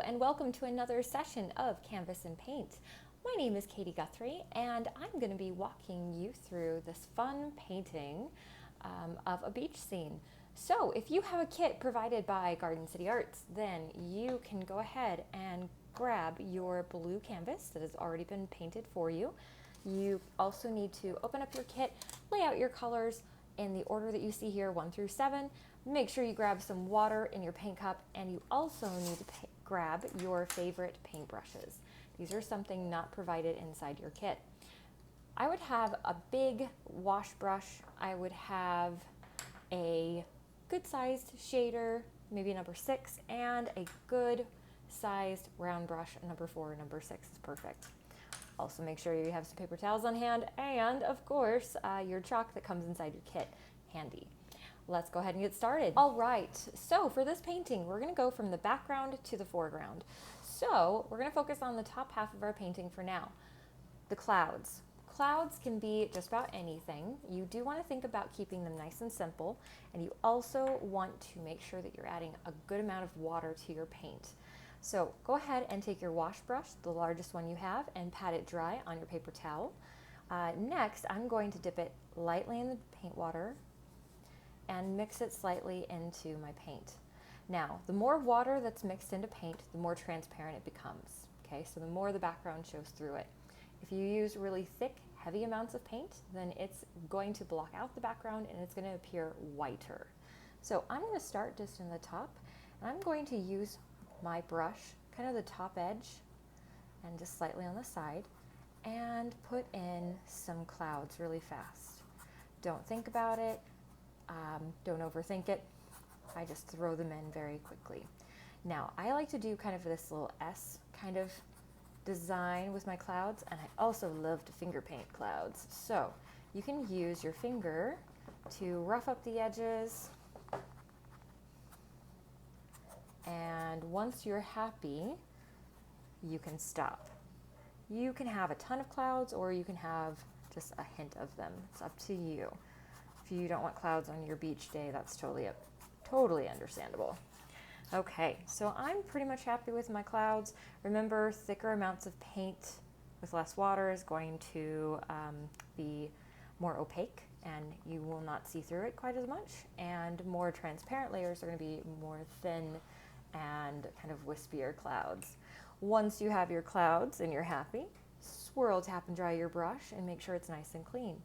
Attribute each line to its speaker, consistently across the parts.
Speaker 1: and welcome to another session of Canvas+Paint. My name is Katie Guthrie, and I'm going to be walking you through this fun painting of a beach scene. So if you have a kit provided by Garden City Arts, then you can go ahead and grab your blue canvas that has already been painted for you. You also need to open up your kit, lay out your colors in the order that you see here, 1 through 7. Make sure you grab some water in your paint cup, and you also need to grab your favorite paintbrushes. These are something not provided inside your kit. I would have a big wash brush. I would have a good sized shader, maybe number 6, and a good sized round brush, number 4 or number 6 is perfect. Also make sure you have some paper towels on hand, and of course your chalk that comes inside your kit handy. Let's go ahead and get started. All right, so for this painting, we're gonna go from the background to the foreground. So we're gonna focus on the top half of our painting for now, the clouds. Clouds can be just about anything. You do wanna think about keeping them nice and simple, and you also want to make sure that you're adding a good amount of water to your paint. So go ahead and take your wash brush, the largest one you have, and pat it dry on your paper towel. Next, I'm going to dip it lightly in the paint water and mix it slightly into my paint. Now, the more water that's mixed into paint, the more transparent it becomes. Okay, so the more the background shows through it. If you use really thick, heavy amounts of paint, then it's going to block out the background and it's going to appear whiter. So I'm going to start just in the top, and I'm going to use my brush, kind of the top edge and just slightly on the side, and put in some clouds really fast. Don't think about it. Don't overthink it. I just throw them in very quickly. Now, I like to do kind of this little S kind of design with my clouds, and I also love to finger paint clouds. So you can use your finger to rough up the edges, and once you're happy, you can stop. You can have a ton of clouds, or you can have just a hint of them. It's up to you. If you don't want clouds on your beach day, that's totally understandable. Okay, so I'm pretty much happy with my clouds. Remember, thicker amounts of paint with less water is going to be more opaque, and you will not see through it quite as much. And more transparent layers are going to be more thin and kind of wispier clouds. Once you have your clouds and you're happy, swirl, tap, and dry your brush and make sure it's nice and clean.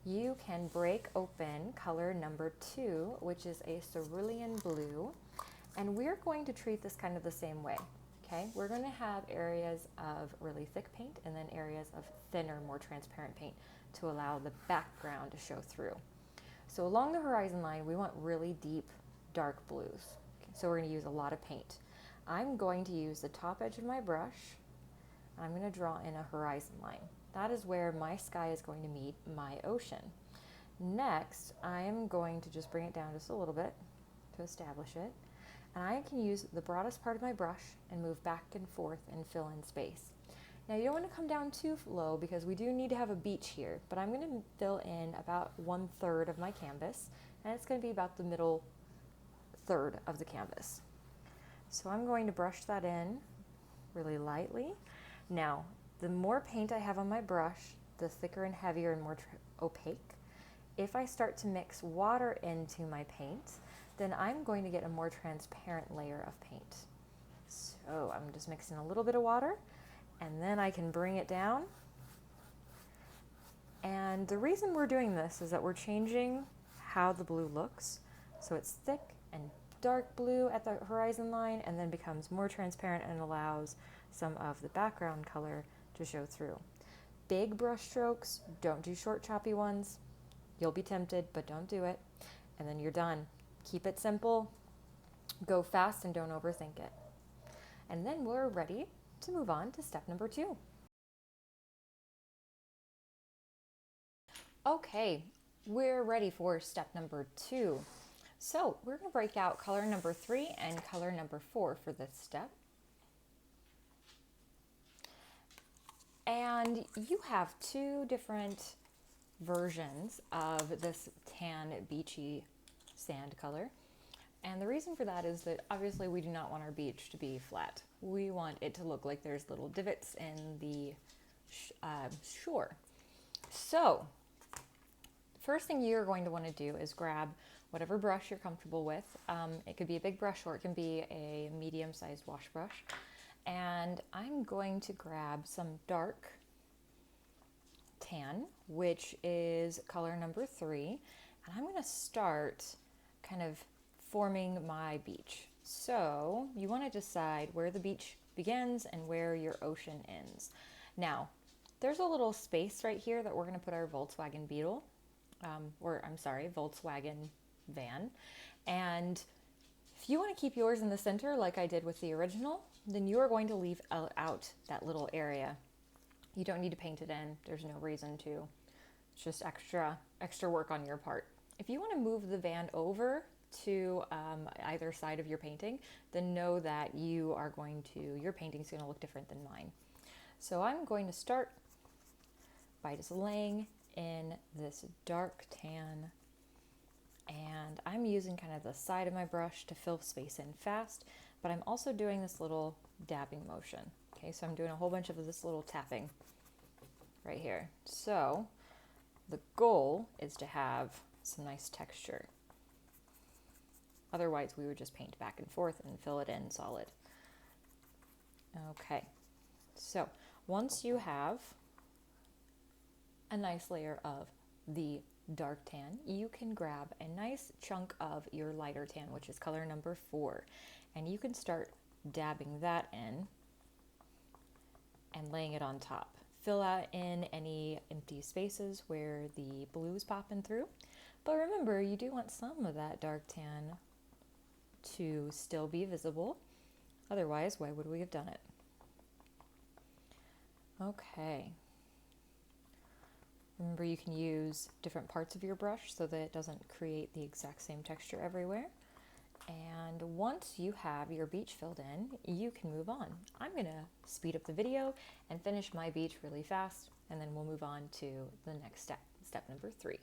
Speaker 1: You can break open color number 2, which is a cerulean blue, and we're going to treat this kind of the same way. Okay, we're going to have areas of really thick paint and then areas of thinner, more transparent paint to allow the background to show through. So along the horizon line, we want really deep, dark blues. So we're going to use a lot of paint. I'm going to use the top edge of my brush. I'm going to draw in a horizon line. That is where my sky is going to meet my ocean. Next, I am going to just bring it down just a little bit to establish it. And I can use the broadest part of my brush and move back and forth and fill in space. Now, you don't want to come down too low because we do need to have a beach here, but I'm going to fill in about 1/3 of my canvas, and it's going to be about the middle third of the canvas. So I'm going to brush that in really lightly. Now, the more paint I have on my brush, the thicker and heavier and more opaque. If I start to mix water into my paint, then I'm going to get a more transparent layer of paint. So I'm just mixing a little bit of water, and then I can bring it down. And the reason we're doing this is that we're changing how the blue looks. So it's thick and dark blue at the horizon line, and then becomes more transparent and allows some of the background color to show through. Big brush strokes, don't do short choppy ones. You'll be tempted, but don't do it. And then you're done. Keep it simple, go fast, and don't overthink it. And then we're ready to move on to step number 2. Okay, we're ready for step number 2. So we're going to break out color number 3 and color number 4 for this step. And you have 2 different versions of this tan beachy sand color. And the reason for that is that obviously we do not want our beach to be flat. We want it to look like there's little divots in the shore. So first thing you're going to want to do is grab whatever brush you're comfortable with. It could be a big brush or it can be a medium-sized wash brush. And I'm going to grab some dark tan, which is color number 3. And I'm going to start kind of forming my beach. So you want to decide where the beach begins and where your ocean ends. Now, there's a little space right here that we're going to put our Volkswagen Beetle, Volkswagen van. And if you want to keep yours in the center like I did with the original, then you are going to leave out that little area. You don't need to paint it in. There's no reason to. It's just extra work on your part. If you want to move the van over to either side of your painting, then know that your painting's going to look different than mine. So I'm going to start by just laying in this dark tan, and I'm using kind of the side of my brush to fill space in fast, but I'm also doing this little dabbing motion. Okay, so I'm doing a whole bunch of this little tapping right here. So the goal is to have some nice texture. Otherwise we would just paint back and forth and fill it in solid. Okay, so once you have a nice layer of the dark tan, you can grab a nice chunk of your lighter tan, which is color number 4, and you can start dabbing that in and laying it on top. Fill out in any empty spaces where the blue is popping through, but remember, you do want some of that dark tan to still be visible. Otherwise, why would we have done it? Okay. Remember, you can use different parts of your brush so that it doesn't create the exact same texture everywhere. And once you have your beach filled in, you can move on. I'm going to speed up the video and finish my beach really fast, and then we'll move on to the next step number 3.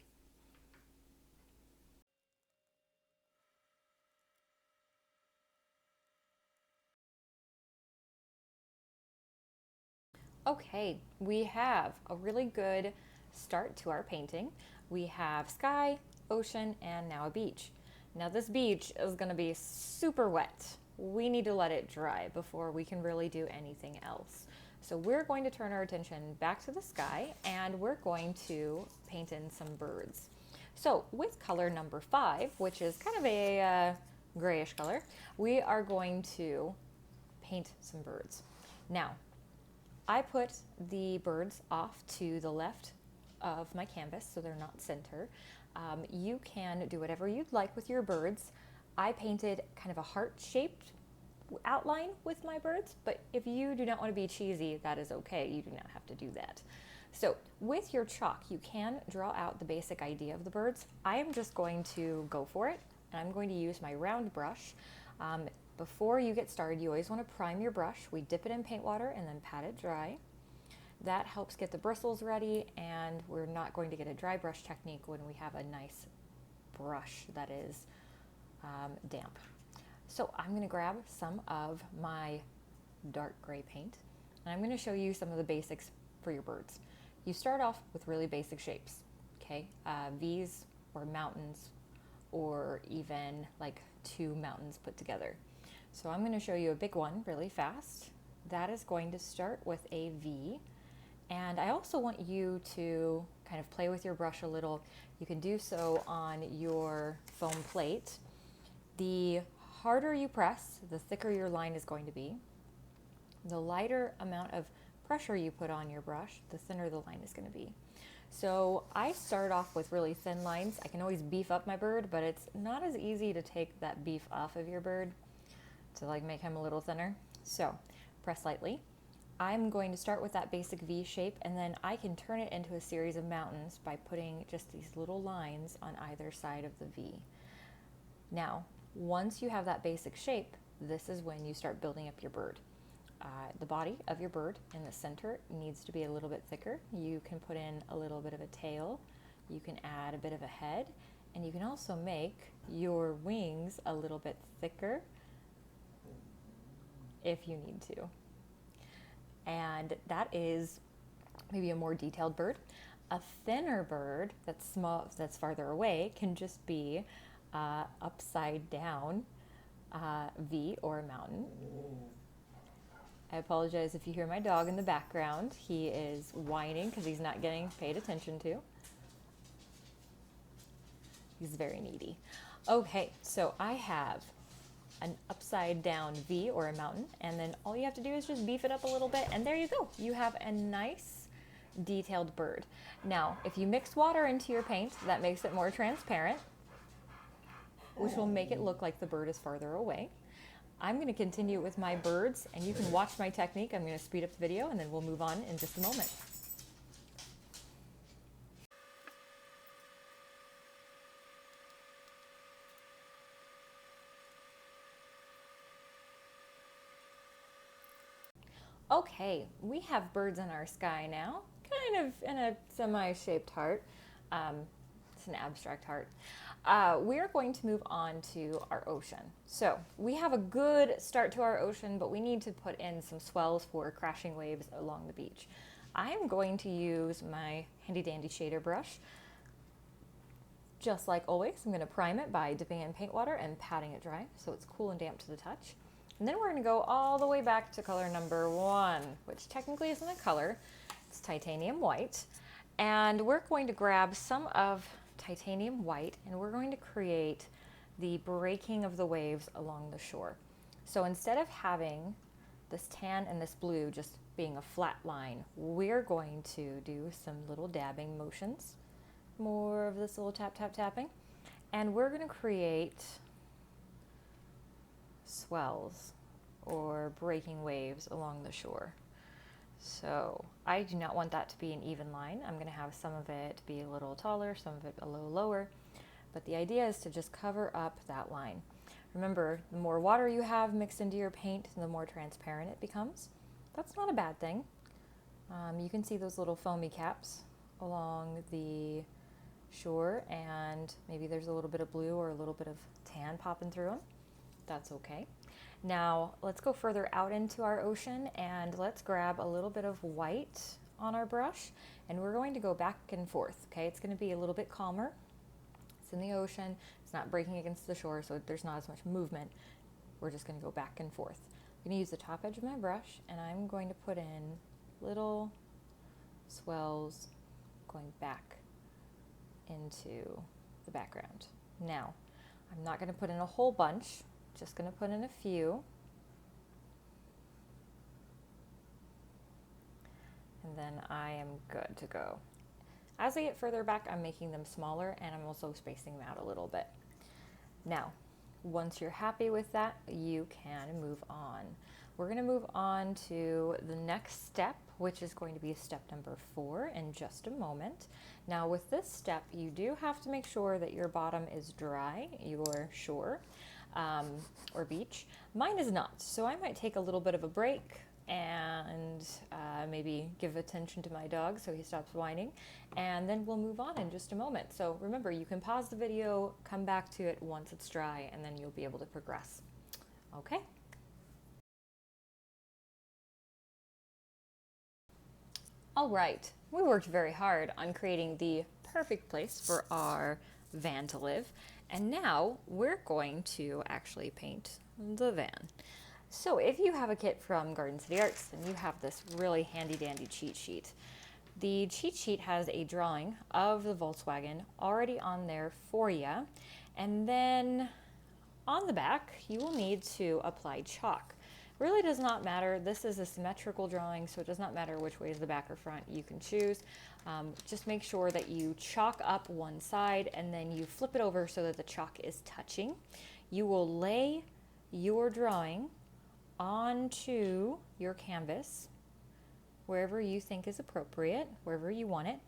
Speaker 1: Okay, we have a really good start to our painting. We have sky, ocean, and now a beach. Now this beach is going to be super wet. We need to let it dry before we can really do anything else. So we're going to turn our attention back to the sky, and we're going to paint in some birds. So with color number 5, which is kind of a grayish color, we are going to paint some birds. Now, I put the birds off to the left of my canvas so they're not center. You can do whatever you'd like with your birds. I painted kind of a heart-shaped outline with my birds, but if you do not want to be cheesy, that is okay. You do not have to do that. So with your chalk, you can draw out the basic idea of the birds. I am just going to go for it, and I'm going to use my round brush. Before you get started, you always want to prime your brush. We dip it in paint water and then pat it dry. That helps get the bristles ready, and we're not going to get a dry brush technique when we have a nice brush that is damp. So I'm going to grab some of my dark gray paint, and I'm going to show you some of the basics for your birds. You start off with really basic shapes, okay? V's or mountains, or even like 2 mountains put together. So I'm going to show you a big one really fast. That is going to start with a V. And I also want you to kind of play with your brush a little. You can do so on your foam plate. The harder you press, the thicker your line is going to be. The lighter amount of pressure you put on your brush, the thinner the line is going to be. So I start off with really thin lines. I can always beef up my bird, but it's not as easy to take that beef off of your bird to like make him a little thinner. So press lightly. I'm going to start with that basic V shape, and then I can turn it into a series of mountains by putting just these little lines on either side of the V. Now, once you have that basic shape, this is when you start building up your bird. The body of your bird in the center needs to be a little bit thicker. You can put in a little bit of a tail. You can add a bit of a head, And you can also make your wings a little bit thicker if you need to. And that is maybe a more detailed bird. A thinner bird that's small, that's farther away, can just be upside down V or a mountain. I apologize if you hear my dog in the background. He is whining because he's not getting paid attention to. He's very needy. Okay, so I have an upside down V or a mountain, and then all you have to do is just beef it up a little bit, and there you go. You have a nice detailed bird. Now, if you mix water into your paint, that makes it more transparent, which will make it look like the bird is farther away. I'm going to continue with my birds, and you can watch my technique. I'm going to speed up the video, and then we'll move on in just a moment. Okay, we have birds in our sky now, kind of in a semi-shaped heart. It's an abstract heart. We are going to move on to our ocean. So we have a good start to our ocean, but we need to put in some swells for crashing waves along the beach. I am going to use my handy dandy shader brush. Just like always, I'm going to prime it by dipping it in paint water and patting it dry so it's cool and damp to the touch. And then we're going to go all the way back to color number 1, which technically isn't a color. It's titanium white. And we're going to grab some of titanium white, and we're going to create the breaking of the waves along the shore. So instead of having this tan and this blue just being a flat line, we're going to do some little dabbing motions, more of this little tap, tap, tapping. And we're going to create swells or breaking waves along the shore. So I do not want that to be an even line. I'm going to have some of it be a little taller, some of it a little lower, but the idea is to just cover up that line. Remember, the more water you have mixed into your paint, the more transparent it becomes. That's not a bad thing. You can see those little foamy caps along the shore, and maybe there's a little bit of blue or a little bit of tan popping through them. That's okay. Now let's go further out into our ocean, and let's grab a little bit of white on our brush, and we're going to go back and forth. Okay, it's going to be a little bit calmer. It's in the ocean, it's not breaking against the shore, so there's not as much movement. We're just going to go back and forth. I'm going to use the top edge of my brush, and I'm going to put in little swells going back into the background. Now, I'm not going to put in a whole bunch, just going to put in a few. And then I am good to go. As I get further back, I'm making them smaller, and I'm also spacing them out a little bit. Now, once you're happy with that, you can move on. We're going to move on to the next step, which is going to be step number 4 in just a moment. Now with this step, you do have to make sure that your bottom is dry, your shore or beach. Mine is not, so I might take a little bit of a break and maybe give attention to my dog so he stops whining, and then we'll move on in just a moment. So remember, you can pause the video, come back to it once it's dry, and then you'll be able to progress. Okay? All right, we worked very hard on creating the perfect place for our van to live, and now we're going to actually paint the van. So if you have a kit from Garden City Arts, then you have this really handy dandy cheat sheet. The cheat sheet has a drawing of the Volkswagen already on there for you, and then on the back you will need to apply chalk. Really does not matter. This is a symmetrical drawing, so it does not matter which way is the back or front. You can choose. Just make sure that you chalk up one side and then you flip it over so that the chalk is touching. You will lay your drawing onto your canvas wherever you think is appropriate, wherever you want it,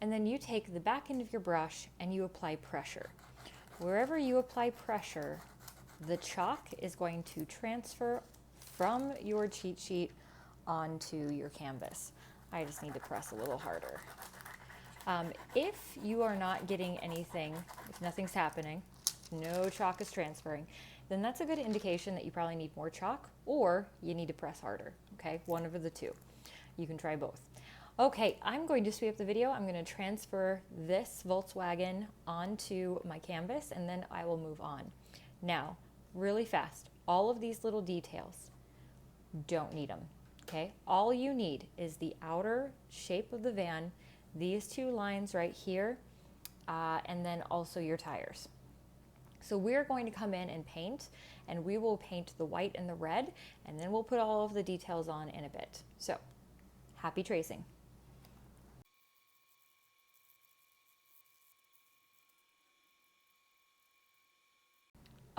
Speaker 1: and then you take the back end of your brush and you apply pressure. Wherever you apply pressure, the chalk is going to transfer from your cheat sheet onto your canvas. I just need to press a little harder. If you are not getting anything, if nothing's happening, no chalk is transferring, then that's a good indication that you probably need more chalk or you need to press harder, okay? One of the two. You can try both. Okay, I'm going to speed up the video. I'm going to transfer this Volkswagen onto my canvas and then I will move on. Now, really fast, all of these little details, don't need them, okay? All you need is the outer shape of the van, these two lines right here, and then also your tires. So we're going to come in and paint, and we will paint the white and the red, and then we'll put all of the details on in a bit. So, happy tracing.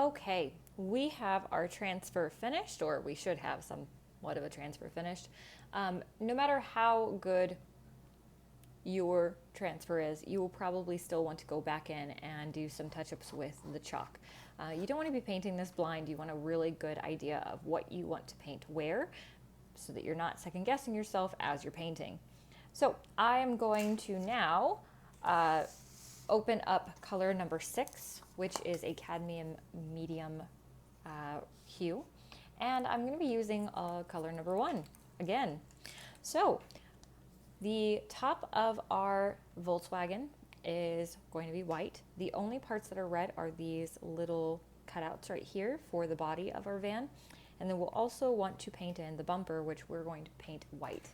Speaker 1: Okay, we have our transfer finished, or we should have somewhat of a transfer finished. No matter how good your transfer is, you will probably still want to go back in and do some touch-ups with the chalk. You don't want to be painting this blind. You want a really good idea of what you want to paint where, so that you're not second guessing yourself as you're painting. So I am going to now open up color number 6, which is a cadmium medium hue, and I'm going to be using color number 1 again. So the top of our Volkswagen is going to be white. The only parts that are red are these little cutouts right here for the body of our van. And then we'll also want to paint in the bumper, which we're going to paint white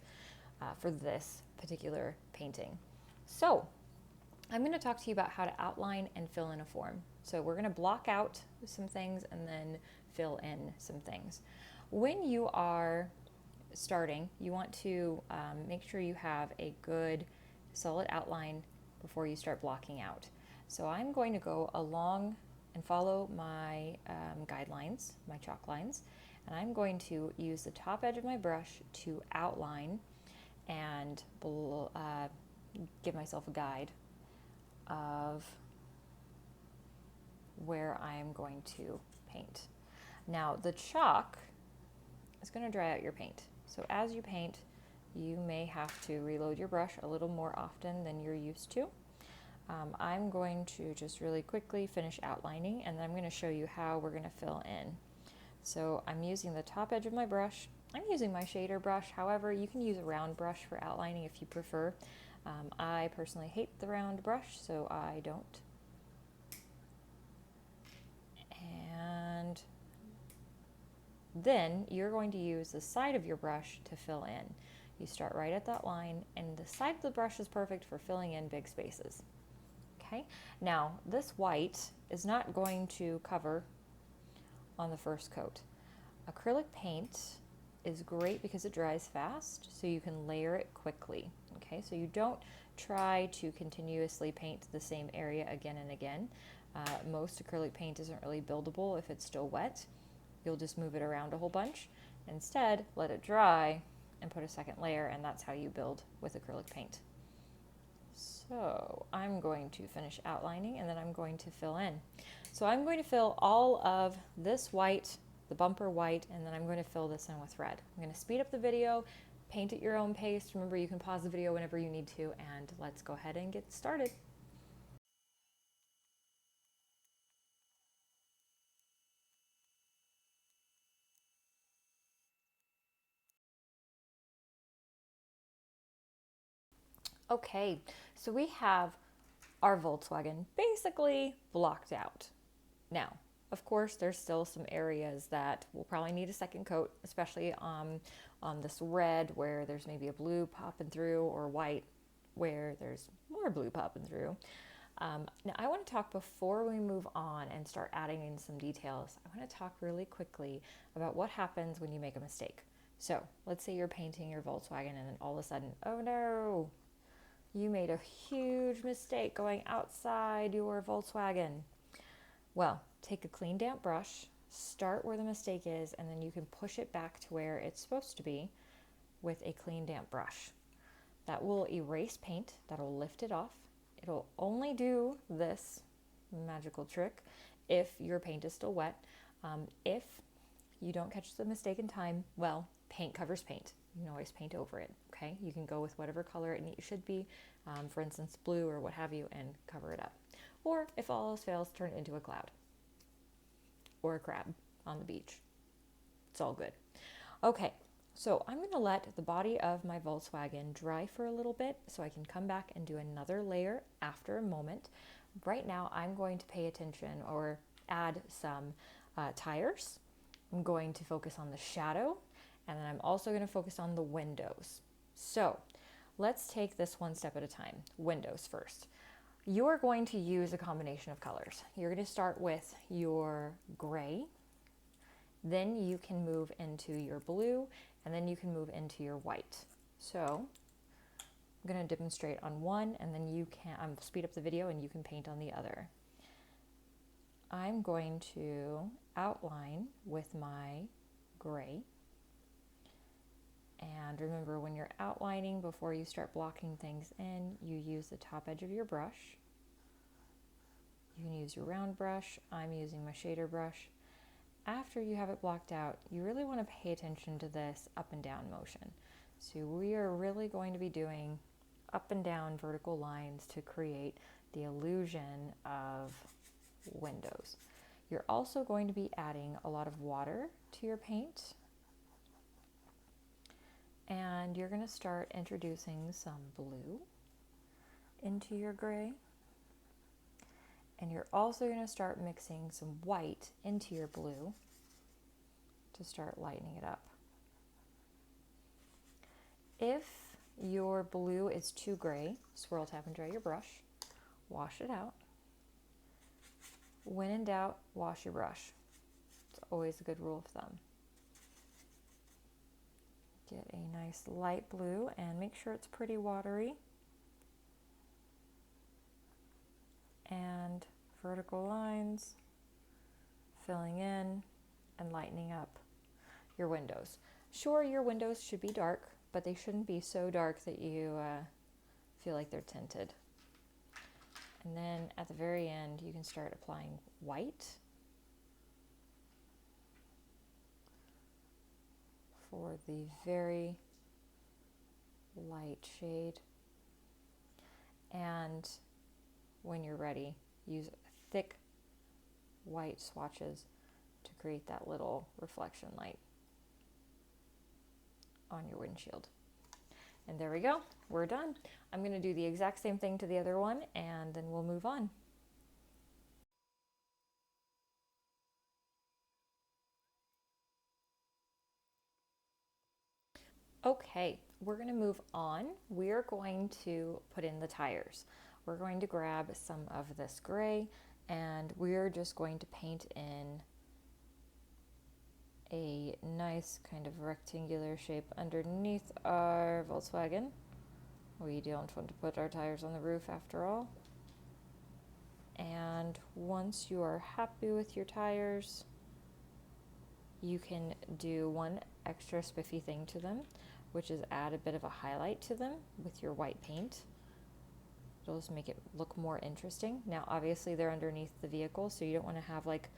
Speaker 1: for this particular painting. So I'm going to talk to you about how to outline and fill in a form. So we're going to block out some things and then fill in some things. When you are starting, you want to make sure you have a good solid outline before you start blocking out. So I'm going to go along and follow my guidelines, my chalk lines, and I'm going to use the top edge of my brush to outline and give myself a guide of where I'm going to paint. Now the chalk is going to dry out your paint. So as you paint, you may have to reload your brush a little more often than you're used to. I'm going to just really quickly finish outlining, and then I'm going to show you how we're going to fill in. So I'm using the top edge of my brush. I'm using my shader brush. However, you can use a round brush for outlining if you prefer. I personally hate the round brush, so I don't. And then you're going to use the side of your brush to fill in. You start right at that line, and the side of the brush is perfect for filling in big spaces. Okay, now this white is not going to cover on the first coat. Acrylic paint is great because it dries fast, so you can layer it quickly. Okay, so you don't try to continuously paint the same area again and again. Most acrylic paint isn't really buildable if it's still wet. You'll just move it around a whole bunch. Instead, let it dry and put a second layer, and that's how you build with acrylic paint. So I'm going to finish outlining, and then I'm going to fill in. So I'm going to fill all of this white, the bumper white, and then I'm going to fill this in with red. I'm going to speed up the video, paint at your own pace. Remember, you can pause the video whenever you need to, and let's go ahead and get started. Okay, so we have our Volkswagen basically blocked out. Now, of course, there's still some areas that will probably need a second coat, especially on this red where there's maybe a blue popping through, or white where there's more blue popping through. Now, I want to talk before we move on and start adding in some details. I want to talk really quickly about what happens when you make a mistake. So let's say you're painting your Volkswagen and then all of a sudden, oh no, you made a huge mistake going outside your Volkswagen. Well, take a clean damp brush, start where the mistake is, and then you can push it back to where it's supposed to be with a clean damp brush. That will erase paint, that'll lift it off. It'll only do this magical trick if your paint is still wet. If you don't catch the mistake in time, well, paint covers paint. You can always paint over it, okay? You can go with whatever color it should be. for instance, blue or what have you, and cover it up. Or if all else fails, turn it into a cloud or a crab on the beach. It's all good. Okay, so I'm going to let the body of my Volkswagen dry for a little bit so I can come back and do another layer after a moment. Right now, I'm going to pay attention or add some tires. I'm going to focus on the shadow, and then I'm also going to focus on the windows. So let's take this one step at a time. Windows first. You are going to use a combination of colors. You're going to start with your gray, then you can move into your blue, and then you can move into your white. So I'm going to demonstrate on one, and then you can speed up the video and you can paint on the other. I'm going to outline with my gray. And remember, when you're outlining, before you start blocking things in, you use the top edge of your brush. You can use your round brush. I'm using my shader brush. After you have it blocked out, you really want to pay attention to this up and down motion. So we are really going to be doing up and down vertical lines to create the illusion of windows. You're also going to be adding a lot of water to your paint. And you're going to start introducing some blue into your gray. And you're also going to start mixing some white into your blue to start lightening it up. If your blue is too gray, swirl, tap, and dry your brush. Wash it out. When in doubt, wash your brush. It's always a good rule of thumb. Get a nice light blue and make sure it's pretty watery. And vertical lines, filling in and lightening up your windows. Sure, your windows should be dark, but they shouldn't be so dark that you feel like they're tinted. And then at the very end, you can start applying white for the very light shade. And when you're ready, use thick white swatches to create that little reflection light on your windshield. And there we go, we're done. I'm going to do the exact same thing to the other one, and then we'll move on. Okay, we're going to move on. We're going to put in the tires. We're going to grab some of this gray, and we're just going to paint in a nice kind of rectangular shape underneath our Volkswagen. We don't want to put our tires on the roof after all. And once you are happy with your tires, you can do one extra spiffy thing to them, which is add a bit of a highlight to them with your white paint. It'll just make it look more interesting. Now, obviously they're underneath the vehicle, so you don't want to have like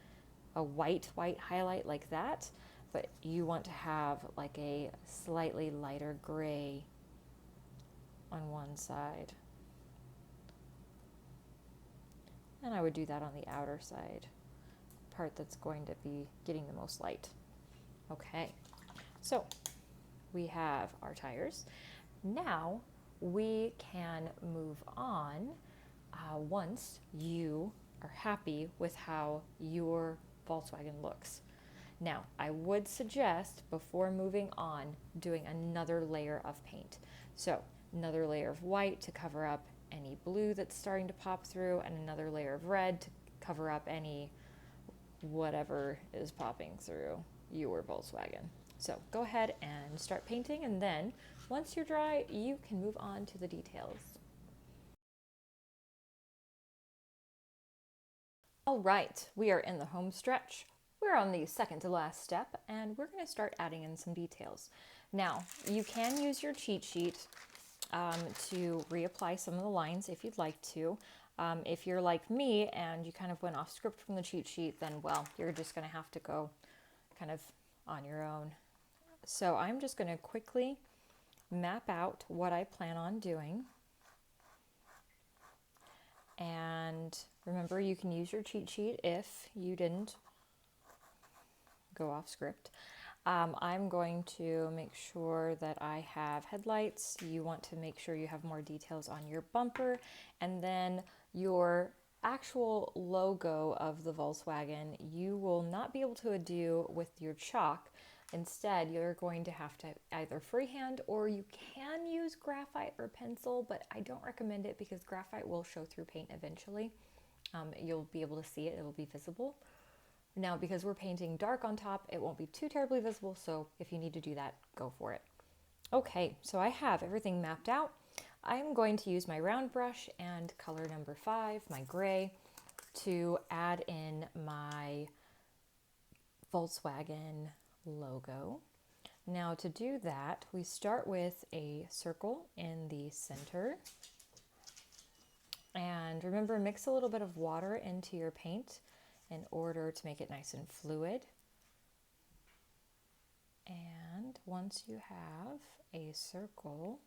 Speaker 1: a white highlight like that, but you want to have like a slightly lighter gray on one side. And I would do that on the outer side, part that's going to be getting the most light. Okay, so we have our tires. Now we can move on once you are happy with how your Volkswagen looks. Now, I would suggest before moving on doing another layer of paint. So another layer of white to cover up any blue that's starting to pop through, and another layer of red to cover up any whatever is popping through your Volkswagen. So go ahead and start painting, and then once you're dry, you can move on to the details. All right, we are in the home stretch. We're on the second to last step, and we're going to start adding in some details. Now, you can use your cheat sheet to reapply some of the lines if you'd like to. If you're like me and you kind of went off script from the cheat sheet, then, well, you're just going to have to go kind of on your own. So I'm just going to quickly map out what I plan on doing. And remember, you can use your cheat sheet if you didn't go off script. I'm going to make sure that I have headlights. You want to make sure you have more details on your bumper, and then your actual logo of the Volkswagen you will not be able to do with your chalk. Instead, you're going to have to either freehand, or you can use graphite or pencil, but I don't recommend it because graphite will show through paint eventually. You'll be able to see it, it'll be visible. Now, because we're painting dark on top, it won't be too terribly visible, so if you need to do that, go for it. Okay, so I have everything mapped out. I'm going to use my round brush and color number 5, my gray, to add in my Volkswagen logo. Now, to do that, we start with a circle in the center. And remember, mix a little bit of water into your paint in order to make it nice and fluid. And once you have a circle,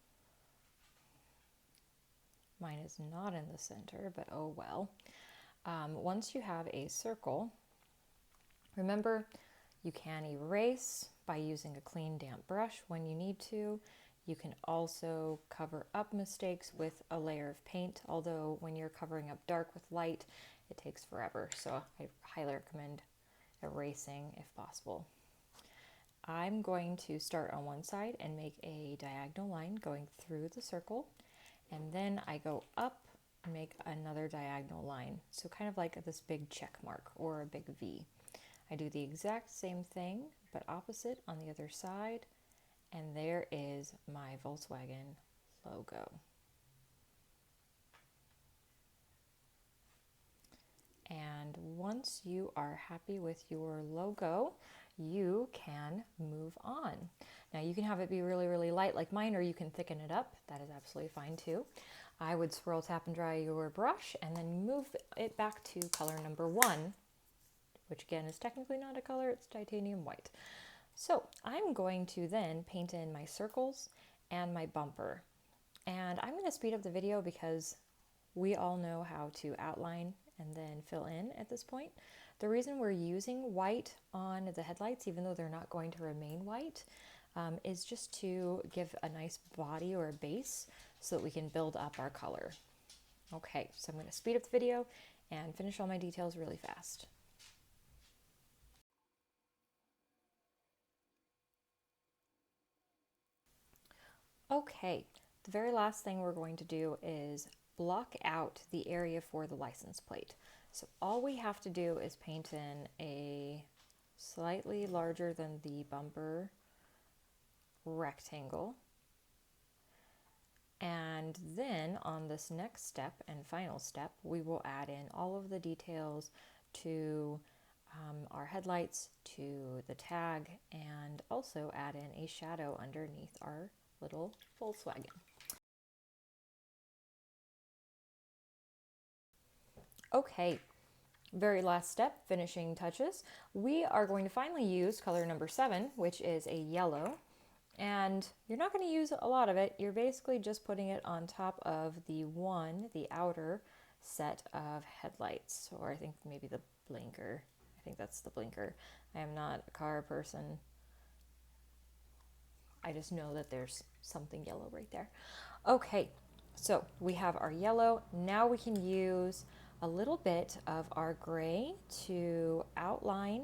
Speaker 1: mine is not in the center, but oh well. Once you have a circle, remember, you can erase by using a clean, damp brush when you need to. You can also cover up mistakes with a layer of paint, although when you're covering up dark with light, it takes forever, so I highly recommend erasing if possible. I'm going to start on one side and make a diagonal line going through the circle, and then I go up and make another diagonal line, so kind of like this big check mark or a big V. I do the exact same thing, but opposite on the other side, and there is my Volkswagen logo. And once you are happy with your logo, you can move on. Now you can have it be really, really light like mine, or you can thicken it up. That is absolutely fine too. I would swirl, tap, and dry your brush and then move it back to color number 1, which again is technically not a color, it's titanium white. So I'm going to then paint in my circles and my bumper. And I'm going to speed up the video because we all know how to outline and then fill in at this point. The reason we're using white on the headlights, even though they're not going to remain white, is just to give a nice body or a base so that we can build up our color. Okay, so I'm going to speed up the video and finish all my details really fast. Okay, the very last thing we're going to do is block out the area for the license plate. So all we have to do is paint in a slightly larger than the bumper rectangle. And then on this next step and final step, we will add in all of the details to our headlights, to the tag, and also add in a shadow underneath our little Volkswagen. Okay, very last step, finishing touches. We are going to finally use color number 7, which is a yellow. And you're not going to use a lot of it. You're basically just putting it on top of the outer set of headlights. Or I think maybe the blinker. I think that's the blinker. I am not a car person. I just know that there's something yellow right there. Okay, so we have our yellow. Now we can use a little bit of our gray to outline.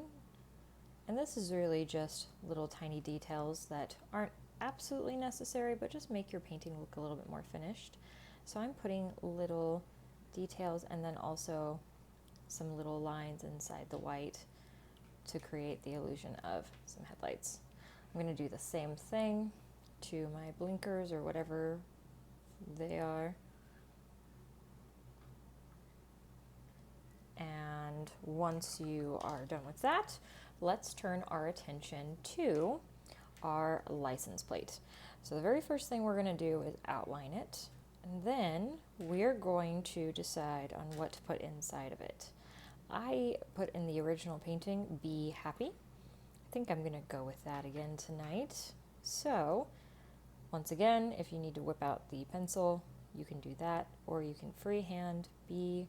Speaker 1: And this is really just little tiny details that aren't absolutely necessary, but just make your painting look a little bit more finished. So I'm putting little details and then also some little lines inside the white to create the illusion of some headlights. I'm going to do the same thing to my blinkers or whatever they are. And once you are done with that, let's turn our attention to our license plate. So the very first thing we're going to do is outline it, and then we're going to decide on what to put inside of it. I put in the original painting, "Be Happy." I think I'm going to go with that again tonight. So once again, if you need to whip out the pencil, you can do that, or you can freehand be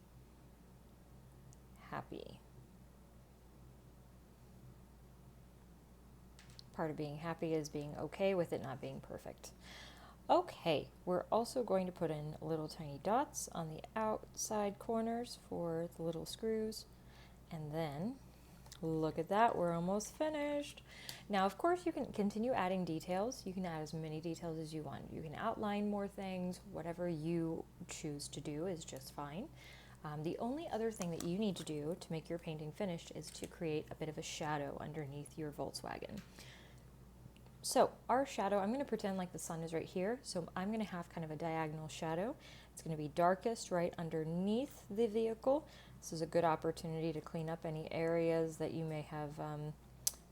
Speaker 1: happy. Part of being happy is being okay with it not being perfect. Okay, we're also going to put in little tiny dots on the outside corners for the little screws. And then, look at that, we're almost finished. Now, of course, you can continue adding details. You can add as many details as you want. You can outline more things. Whatever you choose to do is just fine. The only other thing that you need to do to make your painting finished is to create a bit of a shadow underneath your Volkswagen. So our shadow, I'm going to pretend like the sun is right here. So I'm going to have kind of a diagonal shadow. It's going to be darkest right underneath the vehicle. This is a good opportunity to clean up any areas that you may have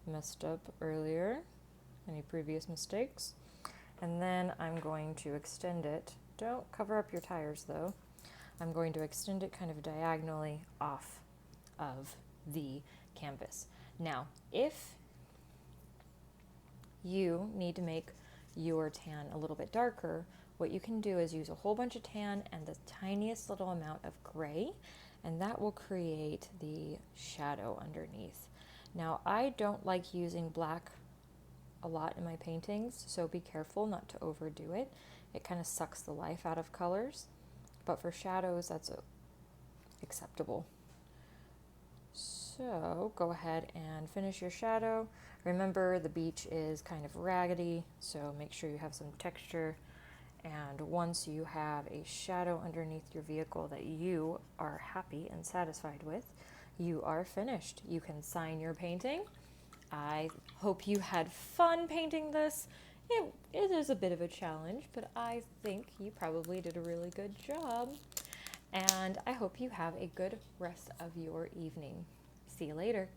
Speaker 1: messed up earlier, any previous mistakes. And then I'm going to extend it. Don't cover up your tires though. I'm going to extend it kind of diagonally off of the canvas. Now, if you need to make your tan a little bit darker, what you can do is use a whole bunch of tan and the tiniest little amount of gray, and that will create the shadow underneath. Now, I don't like using black a lot in my paintings, so be careful not to overdo it. It kind of sucks the life out of colors, but for shadows, that's acceptable. So go ahead and finish your shadow. Remember, the beach is kind of raggedy, so make sure you have some texture. And once you have a shadow underneath your vehicle that you are happy and satisfied with, you are finished. You can sign your painting. I hope you had fun painting this. It is a bit of a challenge, but I think you probably did a really good job. And I hope you have a good rest of your evening. See you later.